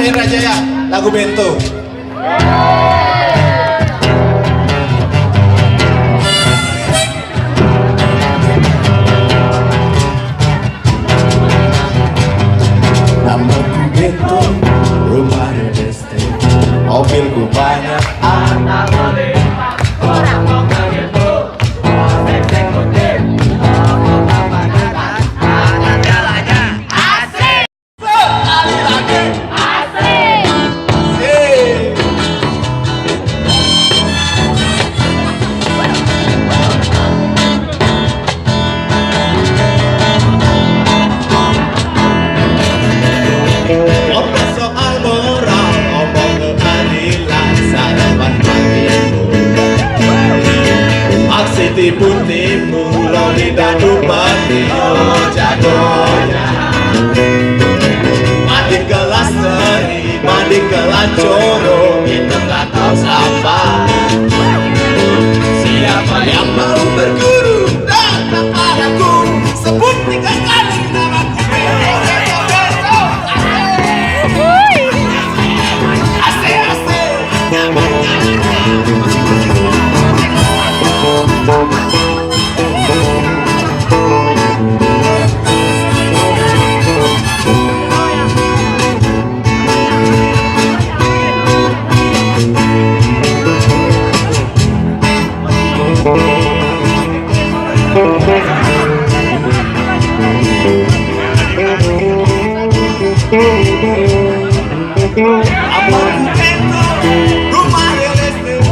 terakhir aja ya, lagu Bento. Namaku Bento, rumah Deste, mobilku banyak, anak melimpah, orang mau begitu, eksekutif, bapak datang, anak jalannya, asik, sekali lagi, asik, asik. Ngomong soal moral, ngomong keadilan, sarapan bagimu. Aksi tipu-tipu, loli dan upati, oh jagonya. Mandi kelas seri, mandi kelas coro, itu gak tau siapa. Siapa yang mau berguru, datang padaku, sebut 3 kali namaku. Rumah realistis,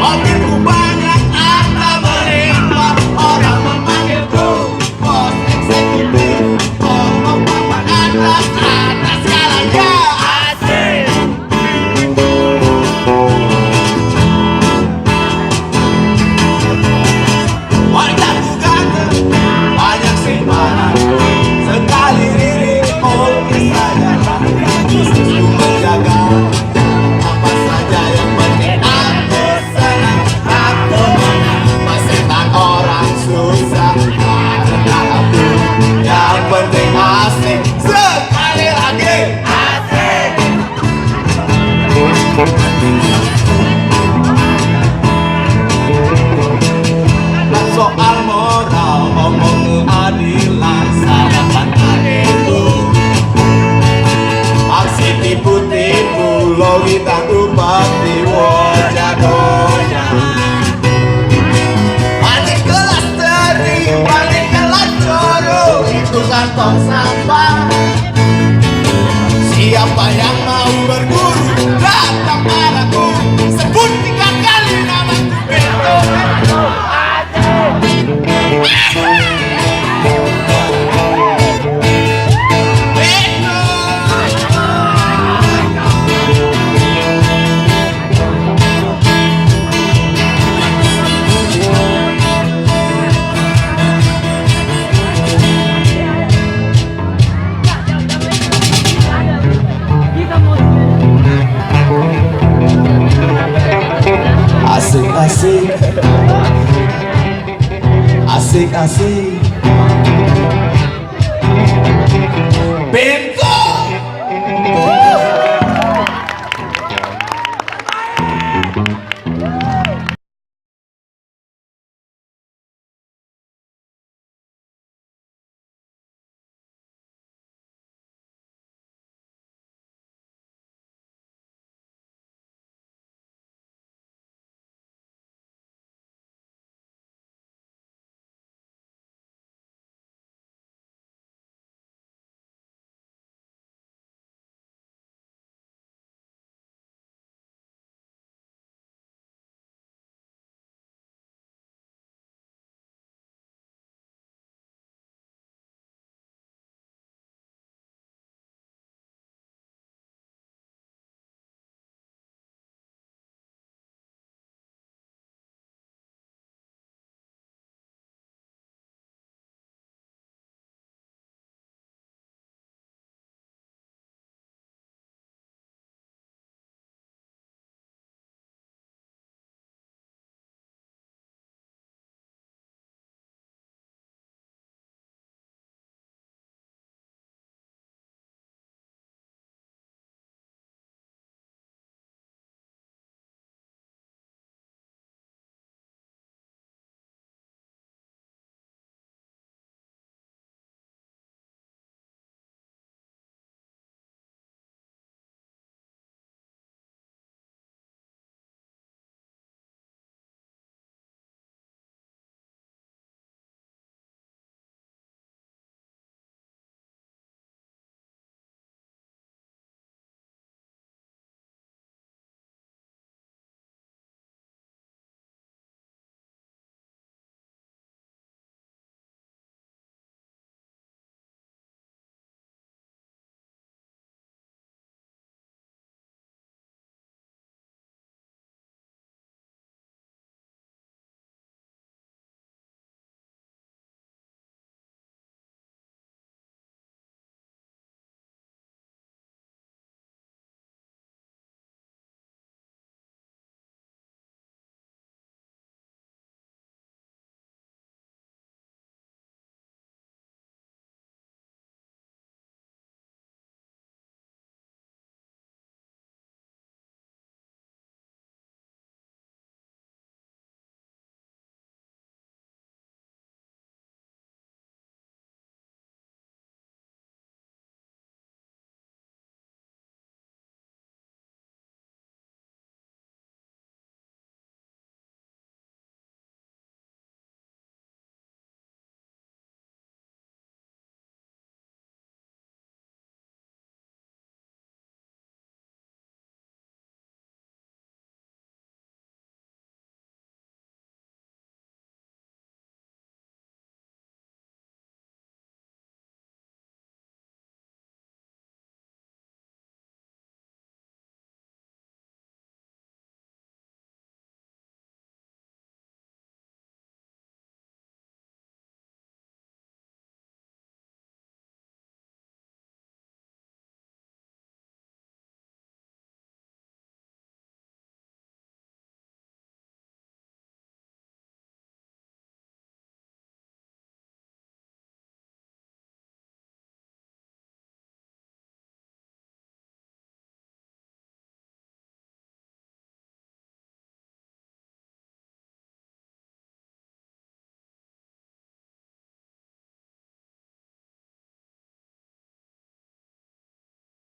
mobilku banyak, harta melimpah, orang memanggilku bos eksekutif, ngomong papan atas segalanya, asik. Wajahku ganteng, banyak simpanan, sekali lirik oke saja, khususku menjaga. Apa saja yang penting aku senang, aku menang, mesenang orang susah, karena aku yang penting asik, sekali lagi asik. Soal moral, ngomong keadilan, sarapan itu. Aksi tipu-tipu, logika bupati, jagonya. Balik kelas teri, balik kelas coro, itu kantong sampah. Siapa yang mau